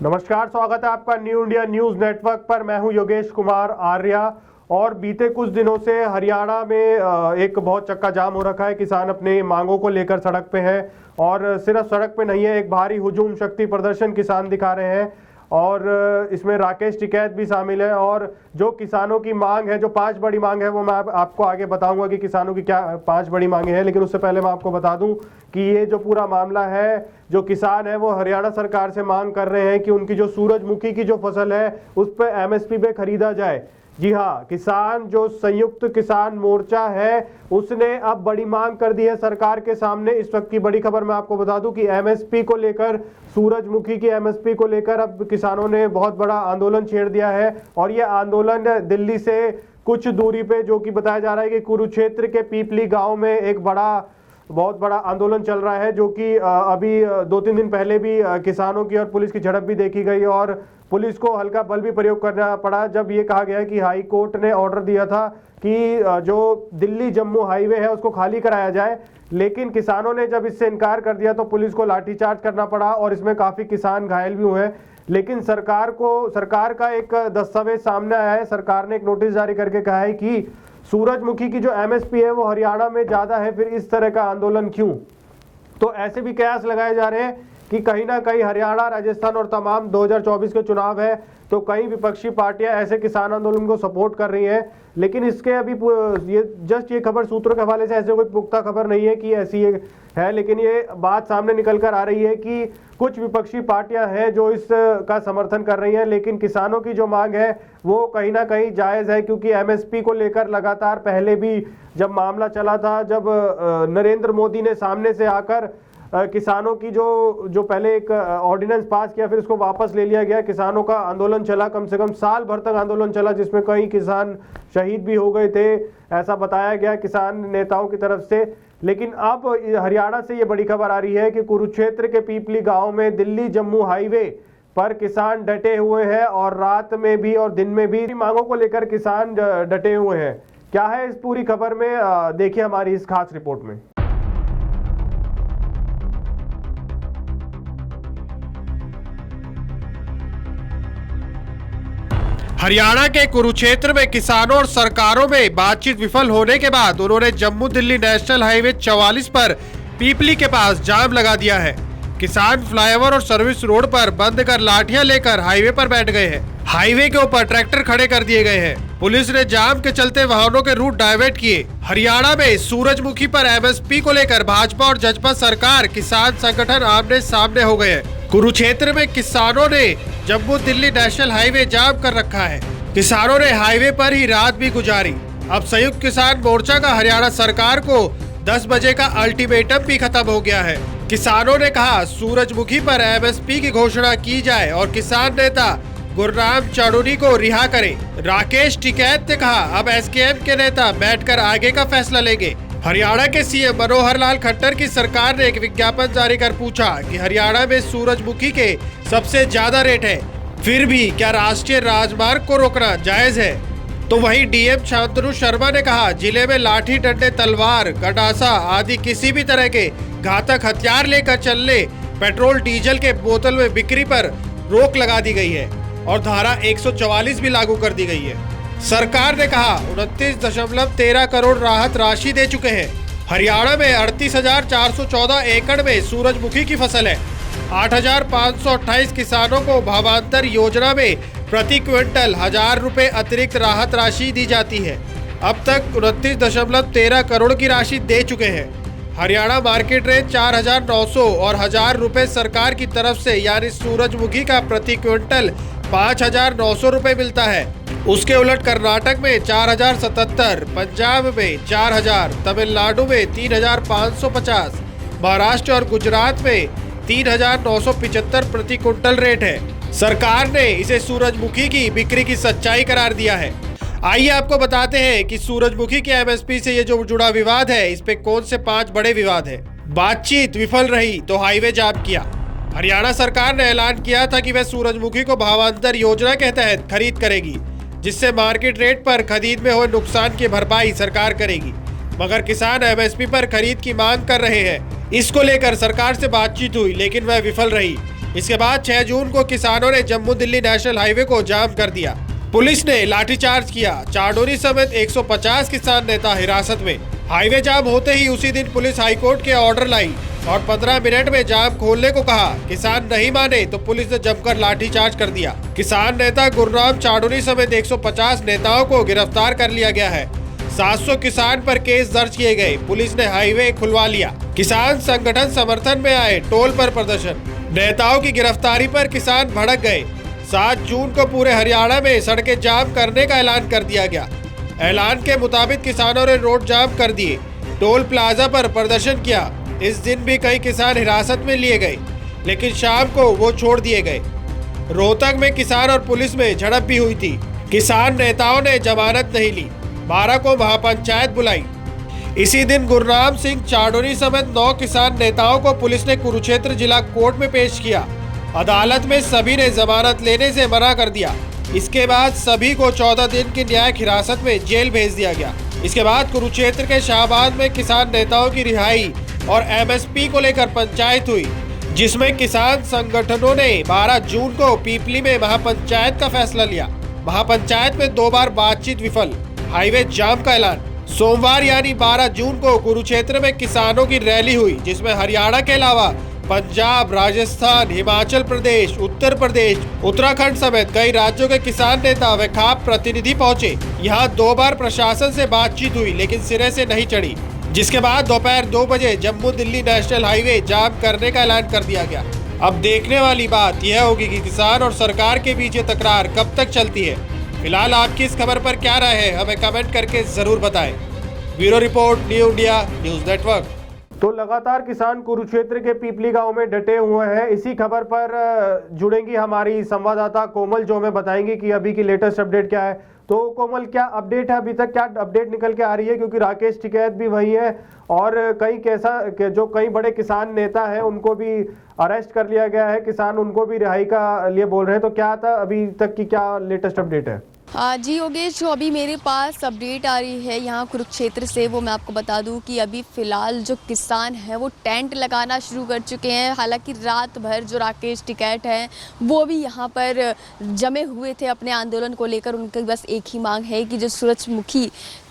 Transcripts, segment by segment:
नमस्कार, स्वागत है आपका न्यू इंडिया न्यूज नेटवर्क पर। मैं हूं योगेश कुमार आर्या। और बीते कुछ दिनों से हरियाणा में एक बहुत चक्का जाम हो रखा है। किसान अपनी मांगों को लेकर सड़क पे हैं और सिर्फ सड़क पे नहीं है, एक भारी हुजूम शक्ति प्रदर्शन किसान दिखा रहे हैं और इसमें राकेश टिकैत भी शामिल है। और जो किसानों की मांग है, जो 5 बड़ी मांग है, वो मैं आपको आगे बताऊंगा कि किसानों की क्या 5 बड़ी मांगे हैं। लेकिन उससे पहले मैं आपको बता दूं कि ये जो पूरा मामला है, जो किसान है वो हरियाणा सरकार से मांग कर रहे हैं कि उनकी जो सूरजमुखी की जो फसल है उस पर एमएसपी पे खरीदा जाए। जी हाँ, किसान जो संयुक्त किसान मोर्चा है उसने अब बड़ी मांग कर दी है सरकार के सामने। इस वक्त की बड़ी खबर मैं आपको बता दूं कि एमएसपी को लेकर, सूरजमुखी की एमएसपी को लेकर अब किसानों ने बहुत बड़ा आंदोलन छेड़ दिया है। और ये आंदोलन दिल्ली से कुछ दूरी पे, जो कि बताया जा रहा है कि कुरुक्षेत्र के पीपली गांव में एक बहुत बड़ा आंदोलन चल रहा है, जो कि अभी 2-3 दिन पहले भी किसानों की और पुलिस की झड़प भी देखी गई और पुलिस को हल्का बल भी प्रयोग करना पड़ा जब ये कहा गया कि हाई कोर्ट ने ऑर्डर दिया था कि जो दिल्ली जम्मू हाईवे है उसको खाली कराया जाए। लेकिन किसानों ने जब इससे इनकार कर दिया तो पुलिस को लाठीचार्ज करना पड़ा और इसमें काफ़ी किसान घायल भी हुए। लेकिन सरकार का एक दस्तावेज सामने आया है। सरकार ने एक नोटिस जारी करके कहा है कि सूरजमुखी की जो एमएसपी है वो हरियाणा में ज़्यादा है, फिर इस तरह का आंदोलन क्यों। तो ऐसे भी कयास लगाए जा रहे हैं कि कहीं ना कहीं हरियाणा, राजस्थान और तमाम 2024 के चुनाव है तो कई विपक्षी पार्टियां ऐसे किसान आंदोलन को सपोर्ट कर रही हैं। लेकिन इसके अभी ये खबर सूत्रों के हवाले से ऐसे कोई पुख्ता खबर नहीं है कि ऐसी है, लेकिन ये बात सामने निकल कर आ रही है कि कुछ विपक्षी पार्टियां हैं जो इसका समर्थन कर रही हैं। लेकिन किसानों की जो मांग है वो कहीं ना कहीं जायज़ है, क्योंकि एमएसपी को लेकर लगातार पहले भी जब मामला चला था, जब नरेंद्र मोदी ने सामने से आकर किसानों की जो पहले एक ऑर्डिनेंस पास किया, फिर उसको वापस ले लिया गया। किसानों का आंदोलन चला, कम से कम साल भर तक आंदोलन चला, जिसमें कई किसान शहीद भी हो गए थे, ऐसा बताया गया किसान नेताओं की तरफ से। लेकिन अब हरियाणा से ये बड़ी खबर आ रही है कि कुरुक्षेत्र के पीपली गांव में दिल्ली जम्मू हाईवे पर किसान डटे हुए हैं और रात में भी और दिन में भी मांगों को लेकर किसान डटे हुए हैं। क्या है इस पूरी खबर में, देखिए हमारी इस खास रिपोर्ट में। हरियाणा के कुरुक्षेत्र में किसानों और सरकारों में बातचीत विफल होने के बाद उन्होंने जम्मू दिल्ली नेशनल हाईवे 44 पर पीपली के पास जाम लगा दिया है। किसान फ्लाईओवर और सर्विस रोड पर बंद कर लाठियां लेकर हाईवे पर बैठ गए हैं। हाईवे के ऊपर ट्रैक्टर खड़े कर दिए गए हैं। पुलिस ने जाम के चलते वाहनों के रूट डाइवर्ट किए। हरियाणा में सूरजमुखी पर एमएसपी को लेकर भाजपा और जजपा सरकार, किसान संगठन आमने सामने हो गए हैं। कुरुक्षेत्र में किसानों ने जम्मू दिल्ली नेशनल हाईवे जाम कर रखा है। किसानों ने हाईवे पर ही रात भी गुजारी। अब संयुक्त किसान मोर्चा का हरियाणा सरकार को 10 बजे का अल्टीमेटम भी खत्म हो गया है। किसानों ने कहा सूरजमुखी पर एमएसपी की घोषणा की जाए और किसान नेता गुरनाम चाड़ूनी को रिहा करें। राकेश टिकैत ने कहा अब एसकेएम के नेता बैठकर आगे का फैसला लेंगे। हरियाणा के सीएम मनोहर लाल खट्टर की सरकार ने एक विज्ञापन जारी कर पूछा कि हरियाणा में सूरजमुखी के सबसे ज्यादा रेट है, फिर भी क्या राष्ट्रीय राजमार्ग को रोकना जायज है। तो वहीं डीएम शांतनु शर्मा ने कहा जिले में लाठी, डंडे, तलवार, गंडासा आदि किसी भी तरह के घातक हथियार लेकर चलने, पेट्रोल डीजल के बोतल में बिक्री पर रोक लगा दी गई है और धारा 144 भी लागू कर दी गई है। सरकार ने कहा 29.13 करोड़ राहत राशि दे चुके हैं। हरियाणा में 38,414 एकड़ में सूरजमुखी की फसल है। 8,528 किसानों को भावांतर योजना में प्रति क्विंटल 1,000 रुपए अतिरिक्त राहत राशि दी जाती है। अब तक 29.13 करोड़ की राशि दे चुके हैं। हरियाणा मार्केट रेट 4,900 और 1,000 रुपए सरकार की तरफ से, यानी सूरजमुखी का प्रति क्विंटल 5,900 रुपए मिलता है। उसके उलट कर्नाटक में 4,077, पंजाब में 4,000, तमिलनाडु में 3,550, महाराष्ट्र और गुजरात में 3,975 प्रति क्विंटल रेट है। सरकार ने इसे सूरजमुखी की बिक्री की सच्चाई करार दिया है। आइए आपको बताते हैं कि सूरजमुखी के एमएसपी से ये जो जुड़ा विवाद है, इस पे कौन से 5 बड़े विवाद है। बातचीत विफल रही तो हाईवे जाम किया। हरियाणा सरकार ने ऐलान किया था कि वह सूरजमुखी को भावांतर योजना के तहत खरीद करेगी, जिससे मार्केट रेट पर खरीद में हुए नुकसान की भरपाई सरकार करेगी। मगर किसान एमएसपी पर खरीद की मांग कर रहे हैं। इसको लेकर सरकार से बातचीत हुई लेकिन वह विफल रही। इसके बाद 6 जून को किसानों ने जम्मू दिल्ली नेशनल हाईवे को जाम कर दिया। पुलिस ने लाठीचार्ज किया। चांडोरी समेत 150 किसान नेता हिरासत में। हाईवे जाम होते ही उसी दिन पुलिस हाईकोर्ट के ऑर्डर लाई और 15 मिनट में जाम खोलने को कहा। किसान नहीं माने तो पुलिस ने जमकर लाठीचार्ज कर दिया। किसान नेता गुरनाम चांडोरी समेत 150 नेताओं को गिरफ्तार कर लिया गया है। 700 किसान पर केस दर्ज किए गए। पुलिस ने हाईवे खुलवा लिया। किसान संगठन समर्थन में आए। टोल पर प्रदर्शन। नेताओं की गिरफ्तारी पर किसान भड़क गए। 7 जून को पूरे हरियाणा में सड़कें जाम करने का ऐलान कर दिया गया। ऐलान के मुताबिक किसानों ने रोड जाम कर दिए। टोल प्लाजा पर प्रदर्शन किया। इस दिन भी कई किसान हिरासत में लिए गए, लेकिन शाम को वो छोड़ दिए गए। रोहतक में किसान और पुलिस में झड़प भी हुई थी। किसान नेताओं ने जमानत नहीं ली। 12 को महापंचायत बुलाई। इसी दिन गुरनाम सिंह चांडोरी समेत 9 किसान नेताओं को पुलिस ने कुरुक्षेत्र जिला कोर्ट में पेश किया। अदालत में सभी ने जमानत लेने से मना कर दिया। इसके बाद सभी को 14 दिन की न्यायिक हिरासत में जेल भेज दिया गया। इसके बाद कुरुक्षेत्र के शाहबाद में किसान नेताओं की रिहाई और एमएसपी को लेकर पंचायत हुई, जिसमें किसान संगठनों ने 12 जून को पीपली में महापंचायत का फैसला लिया। महापंचायत में 2 बार बातचीत विफल। हाईवे जाम का ऐलान। सोमवार यानी 12 जून को कुरुक्षेत्र में किसानों की रैली हुई, जिसमें हरियाणा के अलावा पंजाब, राजस्थान, हिमाचल प्रदेश, उत्तर प्रदेश, उत्तराखंड समेत कई राज्यों के किसान नेता व खाप प्रतिनिधि पहुंचे। यहां 2 बार प्रशासन से बातचीत हुई, लेकिन सिरे से नहीं चढ़ी, जिसके बाद दोपहर 2 बजे जम्मू दिल्ली नेशनल हाईवे जाम करने का ऐलान कर दिया गया। अब देखने वाली बात यह होगी कि किसान और सरकार के बीच ये तकरार कब तक चलती है। फिलहाल आपकी इस खबर पर क्या राय है, हमें कमेंट करके जरूर बताएं। Bureau report, new India news network. तो लगातार किसान कुरुक्षेत्र के पीपली गांव में डटे हुए हैं। इसी खबर पर जुड़ेंगी हमारी संवाददाता कोमल, जो हमें बताएंगी कि अभी की लेटेस्ट अपडेट क्या है। तो कोमल, क्या अपडेट है अभी तक, क्या अपडेट निकल के आ रही है? क्योंकि राकेश टिकैत भी वही है और कई बड़े किसान नेता हैं उनको भी अरेस्ट कर लिया गया है। किसान उनको भी रिहाई का लिए बोल रहे हैं। तो क्या था अभी तक की क्या लेटेस्ट अपडेट है? जी योगेश, जो अभी मेरे पास अपडेट आ रही है यहाँ कुरुक्षेत्र से, वो मैं आपको बता दूं कि अभी फ़िलहाल जो किसान हैं वो टेंट लगाना शुरू कर चुके हैं। हालांकि रात भर जो राकेश टिकैत हैं वो भी यहाँ पर जमे हुए थे अपने आंदोलन को लेकर। उनकी बस एक ही मांग है कि जो सूरजमुखी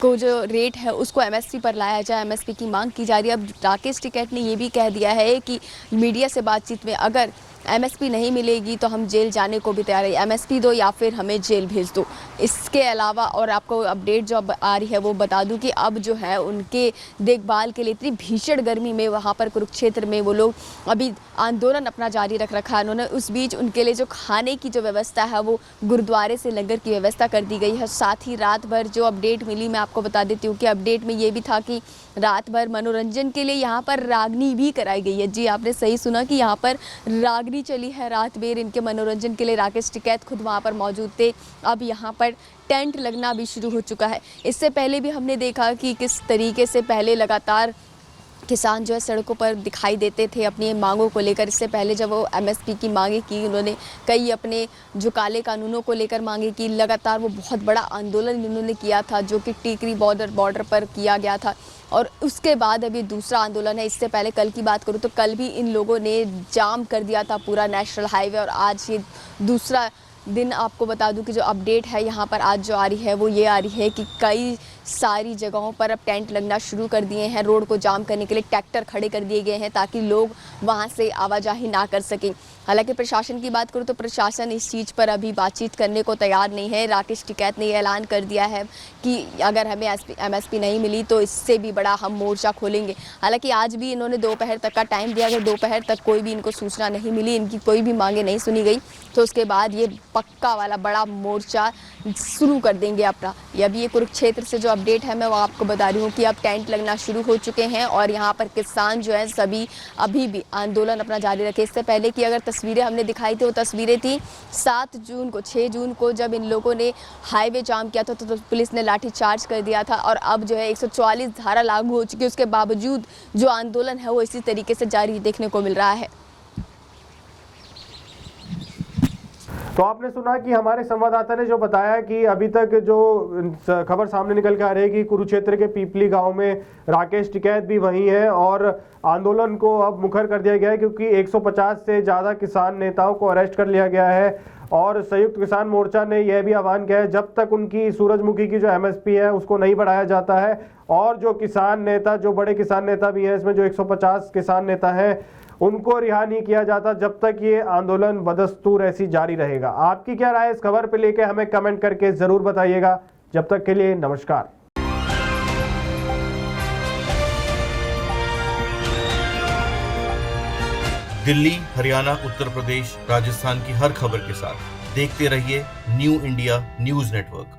को जो रेट है उसको एमएसपी पर लाया जाए। एमएसपी की मांग की जा रही है। अब राकेश टिकैत ने ये भी कह दिया है कि मीडिया से बातचीत में अगर एमएसपी नहीं मिलेगी तो हम जेल जाने को भी तैयार है। एमएसपी दो या फिर हमें जेल भेज दो। इसके अलावा और आपको अपडेट जो अब आ रही है वो बता दूं कि अब जो है उनके देखभाल के लिए इतनी भीषण गर्मी में वहाँ पर कुरुक्षेत्र में वो लोग अभी आंदोलन अपना जारी रख रखा है उन्होंने। उस बीच उनके लिए जो खाने की जो व्यवस्था है वो गुरुद्वारे से लंगर की व्यवस्था कर दी गई है। साथ ही रात भर जो अपडेट मिली, मैं आपको बता देती हूँ कि अपडेट में ये भी था कि रात भर मनोरंजन के लिए यहाँ पर रागनी भी कराई गई है। जी आपने सही सुना कि यहाँ पर रागनी चली है रात भर इनके मनोरंजन के लिए। राकेश टिकैत खुद वहाँ पर मौजूद थे। अब यहाँ पर टेंट लगना भी शुरू हो चुका है। इससे पहले भी हमने देखा कि किस तरीके से पहले लगातार किसान जो है सड़कों पर दिखाई देते थे अपनी मांगों को लेकर। इससे पहले जब वो एमएसपी की मांगे की, उन्होंने कई अपने जो काले कानूनों को लेकर मांगे की। लगातार वो बहुत बड़ा आंदोलन इन्होंने किया था जो कि टीकरी बॉर्डर पर किया गया था। और उसके बाद अभी दूसरा आंदोलन है। इससे पहले कल की बात करूँ तो कल भी इन लोगों ने जाम कर दिया था पूरा नेशनल हाईवे। और आज ये दूसरा दिन आपको बता दूं कि जो अपडेट है यहाँ पर आज जो आ रही है वो ये आ रही है कि कई सारी जगहों पर अब टेंट लगना शुरू कर दिए हैं। रोड को जाम करने के लिए ट्रैक्टर खड़े कर दिए गए हैं ताकि लोग वहाँ से आवाजाही ना कर सकें। हालांकि प्रशासन की बात करूँ तो प्रशासन इस चीज़ पर अभी बातचीत करने को तैयार नहीं है। राकेश टिकैत ने ये ऐलान कर दिया है कि अगर हमें एमएसपी नहीं मिली तो इससे भी बड़ा हम मोर्चा खोलेंगे। हालांकि आज भी इन्होंने दोपहर तक का टाइम दिया। अगर दोपहर तक कोई भी इनको सूचना नहीं मिली, इनकी कोई भी मांगे नहीं सुनी गई, तो उसके बाद ये पक्का वाला बड़ा मोर्चा शुरू कर देंगे अपना। अभी ये कुरुक्षेत्र से जो अपडेट है मैं वो आपको बता रही हूँ कि अब टेंट लगना शुरू हो चुके हैं और यहाँ पर किसान जो है सभी अभी भी आंदोलन अपना जारी रखे। इससे पहले की अगर तस्वीरें हमने दिखाई थी वो तस्वीरें थी 6 जून को जब इन लोगों ने हाईवे जाम किया था तो पुलिस ने लाठीचार्ज कर दिया था। और अब जो है 144 धारा लागू हो चुकी है। उसके बावजूद जो आंदोलन है वो इसी तरीके से जारी देखने को मिल रहा है। तो आपने सुना कि हमारे संवाददाता ने जो बताया कि अभी तक जो खबर सामने निकल के आ रही है कि कुरुक्षेत्र के पीपली गांव में राकेश टिकैत भी वहीं है और आंदोलन को अब मुखर कर दिया गया है, क्योंकि 150 से ज़्यादा किसान नेताओं को अरेस्ट कर लिया गया है। और संयुक्त किसान मोर्चा ने यह भी आह्वान किया है, जब तक उनकी सूरजमुखी की जो MSP है उसको नहीं बढ़ाया जाता है और जो किसान नेता, जो बड़े किसान नेता भी हैं, इसमें जो 150 किसान नेता हैं, उनको रिहा नहीं किया जाता, जब तक ये आंदोलन बदस्तूर ऐसी जारी रहेगा। आपकी क्या राय इस खबर पे लेके हमें कमेंट करके जरूर बताइएगा। जब तक के लिए नमस्कार। दिल्ली, हरियाणा, उत्तर प्रदेश, राजस्थान की हर खबर के साथ देखते रहिए न्यू इंडिया न्यूज नेटवर्क।